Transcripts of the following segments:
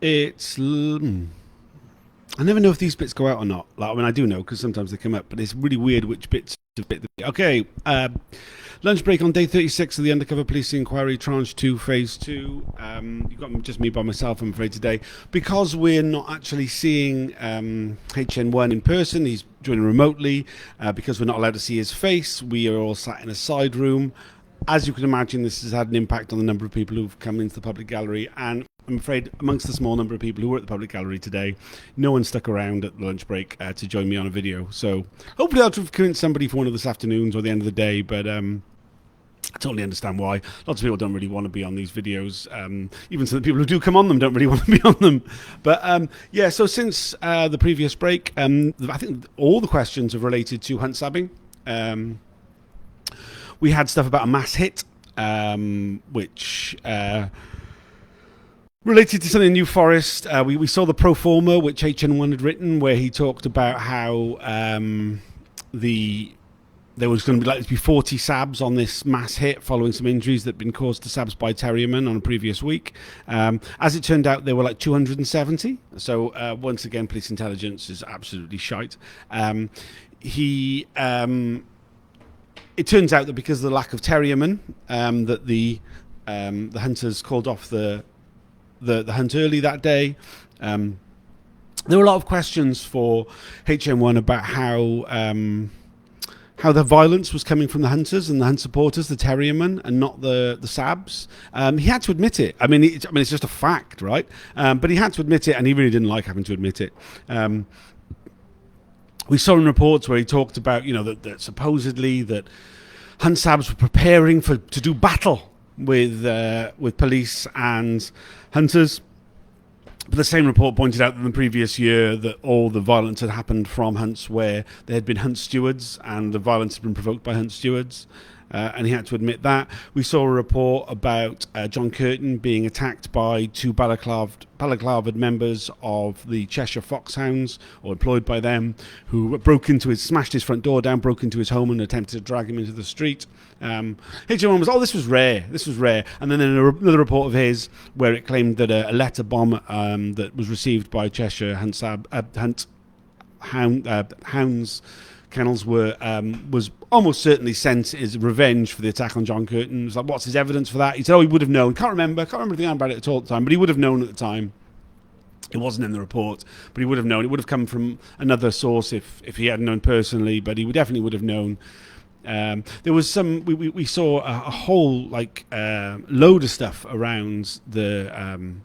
It's. I never know if these bits go out or not. Like, I mean, I do know because sometimes they come up, but it's really weird which bits. Okay, lunch break on day 36 of the Undercover Policing Inquiry, Tranche 2, Phase 2. You've got just me by myself, I'm afraid, today. Because we're not actually seeing HN1 in person, he's joining remotely. Because we're not allowed to see his face, we are all sat in a side room. As you can imagine, this has had an impact on the number of people who've come into the public gallery, and I'm afraid amongst the small number of people who were at the public gallery today, no one stuck around at the lunch break to join me on a video. So hopefully I'll convince somebody for one of this afternoons or the end of the day, but I totally understand why. Lots of people don't really want to be on these videos. Even some of the people who do come on them don't really want to be on them. But yeah, so since the previous break, I think all the questions have related to hunt sabbing. We had stuff about a mass hit, which related to something in New Forest. We saw the pro forma, which HN1 had written, where he talked about how there was going to be 40 SABs on this mass hit following some injuries that had been caused to SABs by Terriermen on a previous week. As it turned out, there were like 270. So once again, police intelligence is absolutely shite. It turns out that because of the lack of Terriermen, that the hunters called off the hunt early that day. There were a lot of questions for HN1 about how the violence was coming from the hunters and the hunt supporters, the Terriermen, and not the SABs. He had to admit it. I mean, it's just a fact, right? But he had to admit it, and he really didn't like having to admit it. We saw in reports where he talked about, that supposedly that hunt SABs were preparing to do battle with police and hunters. But the same report pointed out that in the previous year that all the violence had happened from hunts where there had been hunt stewards and the violence had been provoked by hunt stewards. And he had to admit that. We saw a report about John Curtin being attacked by two balaclavaed members of the Cheshire Foxhounds, or employed by them, who smashed his front door down, broke into his home and attempted to drag him into the street. HN1 was, this was rare. And then in another report of his where it claimed that a letter bomb that was received by Cheshire hounds kennels was almost certainly sent as revenge for the attack on John Curtin. It was like, what's his evidence for that? He said, he would have known. Can't remember anything about it at all at the time, but he would have known at the time. It wasn't in the report, but he would have known. It would have come from another source if he hadn't known personally, but he definitely would have known. There was we saw a whole load of stuff around the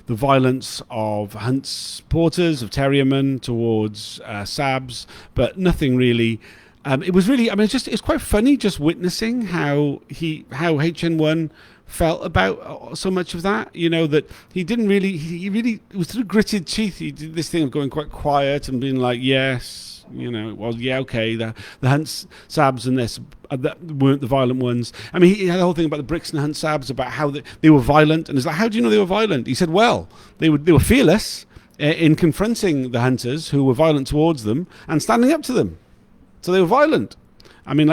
violence of hunt supporters, of Terriermen towards SABs, but nothing really. It was really, it's quite funny just witnessing how HN1 felt about so much of that. That he didn't really, it was sort of gritted teeth. He did this thing of going quite quiet and being like, yes. Okay, the hunt SABs and this that weren't the violent ones. He had the whole thing about the Brixton hunt SABs, about how they were violent, and it's like, how do you know they were violent? He said, well, they were fearless in confronting the hunters who were violent towards them and standing up to them. So they were violent.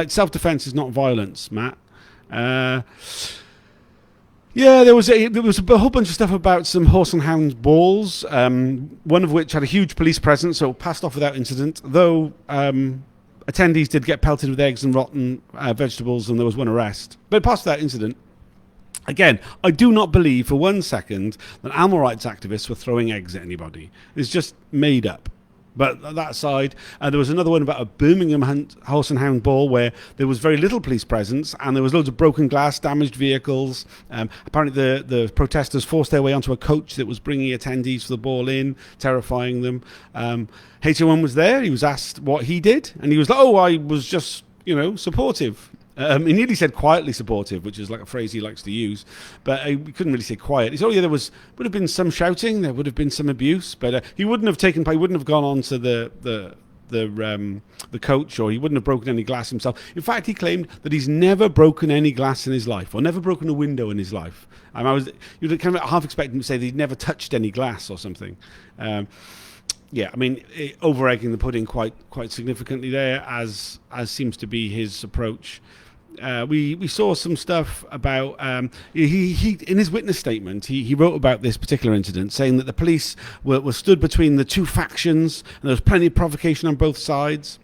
Self-defense is not violence, Matt. Yeah, there was a whole bunch of stuff about some horse and hound balls, one of which had a huge police presence, so passed off without incident, though attendees did get pelted with eggs and rotten vegetables, and there was one arrest. But it passed without incident. Again, I do not believe for 1 second that animal rights activists were throwing eggs at anybody. It's just made up. But that aside, there was another one about a Birmingham horse and hound ball where there was very little police presence and there was loads of broken glass, damaged vehicles. Apparently the protesters forced their way onto a coach that was bringing attendees for the ball in, terrifying them. HN1 was there. He was asked what he did, and he was like, I was just, supportive. He nearly said quietly supportive, which is like a phrase he likes to use, but he couldn't really say quiet. He said, there would have been some shouting, there would have been some abuse, but he wouldn't have gone on to the coach, or he wouldn't have broken any glass himself. In fact, he claimed that he's never broken any glass in his life, or never broken a window in his life. You'd kind of half expect him to say that he'd never touched any glass or something. Over-egging the pudding quite significantly there, as seems to be his approach. We saw some stuff about he in his witness statement he wrote about this particular incident, saying that the police were stood between the two factions and there was plenty of provocation on both sides.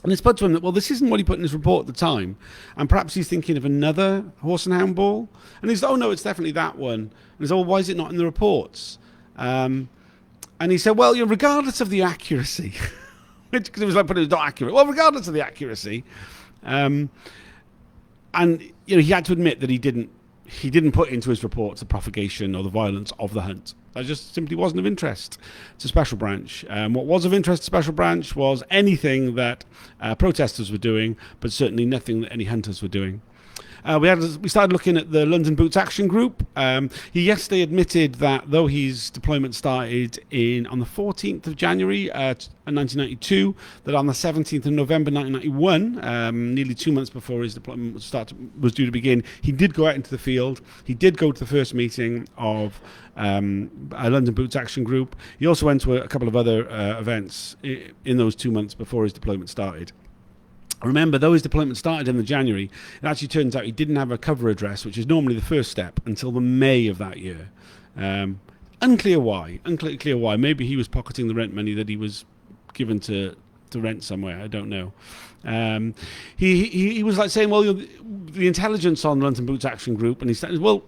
And it's put to him that, well, this isn't what he put in his report at the time, and perhaps he's thinking of another horse and hound ball. And he's, oh no, it's definitely that one. And he's, oh, why is it not in the reports? And he said, well, regardless of the accuracy, because it was like putting it not accurate. Well, regardless of the accuracy. And he had to admit that he didn't put into his reports the propagation or the violence of the hunt. That just simply wasn't of interest to Special Branch. What was of interest to Special Branch was anything that protesters were doing, but certainly nothing that any hunters were doing. We started looking at the London Boots Action Group. He yesterday admitted that though his deployment started on the 14th of January 1992, that on the 17th of November 1991, nearly 2 months before his deployment was due to begin, he did go out into the field. He did go to the first meeting of a London Boots Action Group. He also went to a couple of other events in those 2 months before his deployment started. Remember, though his deployment started in January, it actually turns out he didn't have a cover address, which is normally the first step, until the May of that year. Unclear why. Maybe he was pocketing the rent money that he was given to rent somewhere. I don't know. He was like saying, well, the intelligence on London Boots Action Group, and he said, well,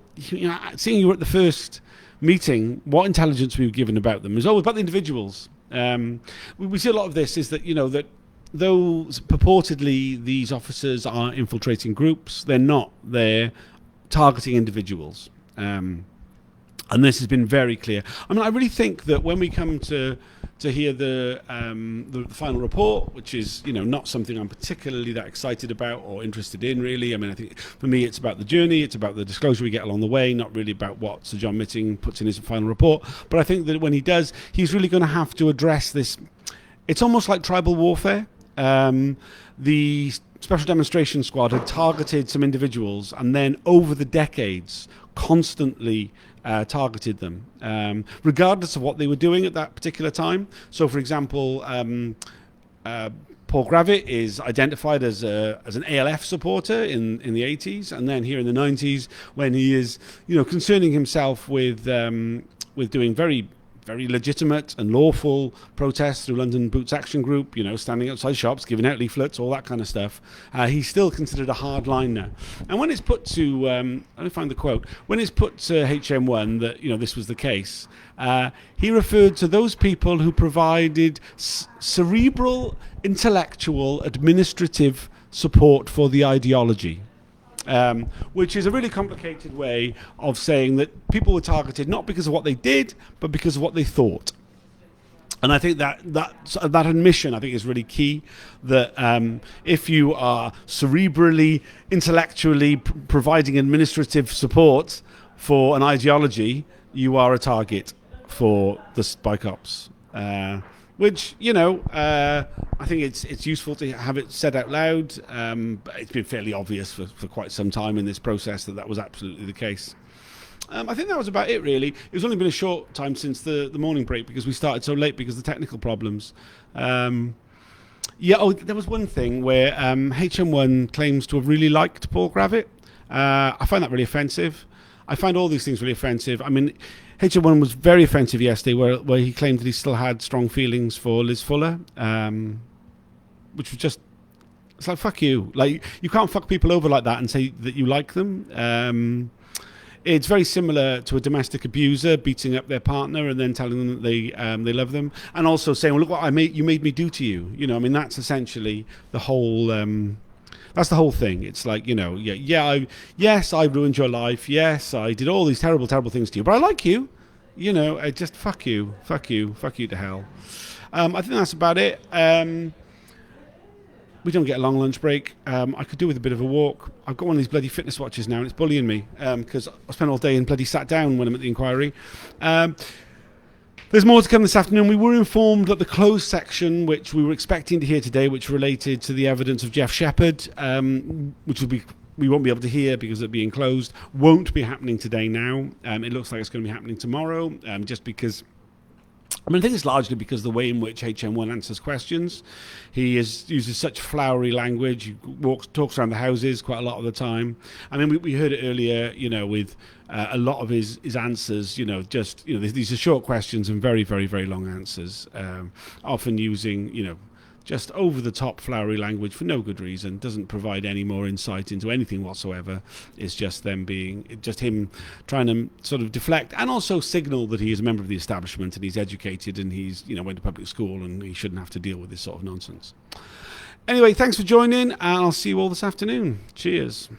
seeing you were at the first meeting, what intelligence were you given about them? It was always about the individuals. We see a lot of this is that, that though purportedly these officers are infiltrating groups, they're not. They're targeting individuals. And this has been very clear. I mean, I really think that when we come to hear the final report, which is, not something I'm particularly that excited about or interested in, really. I mean, I think for me it's about the journey, it's about the disclosure we get along the way, not really about what Sir John Mitting puts in his final report. But I think that when he does, he's really going to have to address this. It's almost like tribal warfare. The Special Demonstration Squad had targeted some individuals and then over the decades constantly targeted them, regardless of what they were doing at that particular time. So, for example, Paul Gravitt is identified as an ALF supporter in the 80s, and then here in the 90s, when he is, concerning himself with doing very legitimate and lawful protests through London Boots Action Group, standing outside shops, giving out leaflets, all that kind of stuff. He's still considered a hardliner. And when it's put to, let me find the quote, when it's put to HN1 that, this was the case, he referred to those people who provided cerebral, intellectual, administrative support for the ideology. Which is a really complicated way of saying that people were targeted not because of what they did, but because of what they thought. And I think that admission, I think, is really key. That if you are cerebrally, intellectually providing administrative support for an ideology, you are a target for the Spycops. Which, I think it's useful to have it said out loud. But it's been fairly obvious for quite some time in this process that was absolutely the case. I think that was about it, really. It's only been a short time since the morning break because we started so late because of the technical problems. There was one thing where HN1 claims to have really liked Paul Gravitt. I find that really offensive. I find all these things really offensive. I mean, HN1 was very offensive yesterday where he claimed that he still had strong feelings for Liz Fuller, which was just, it's like, fuck you. Like, you can't fuck people over like that and say that you like them. It's very similar to a domestic abuser beating up their partner and then telling them that they love them, and also saying, well, look what you made me do to you. That's essentially the whole... That's the whole thing. It's like, yes, I ruined your life. Yes, I did all these terrible, terrible things to you, but I like you. I just fuck you to hell. I think that's about it. We don't get a long lunch break. I could do with a bit of a walk. I've got one of these bloody fitness watches now, and it's bullying me because I spend all day and bloody sat down when I'm at the inquiry. There's more to come this afternoon. We were informed that the closed section, which we were expecting to hear today, which related to the evidence of Jeff Shepherd, which we won't be able to hear because it's being closed, won't be happening today now. It looks like it's going to be happening tomorrow, just because I mean, I think it's largely because of the way in which HN1 answers questions. He uses such flowery language. He talks around the houses quite a lot of the time. I mean, we heard it earlier, with a lot of his answers, these are short questions and very, very, very long answers, often using, just over-the-top flowery language for no good reason. Doesn't provide any more insight into anything whatsoever. It's just him trying to sort of deflect and also signal that he is a member of the establishment and he's educated and he's went to public school and he shouldn't have to deal with this sort of nonsense. Anyway, thanks for joining, and I'll see you all this afternoon. Cheers.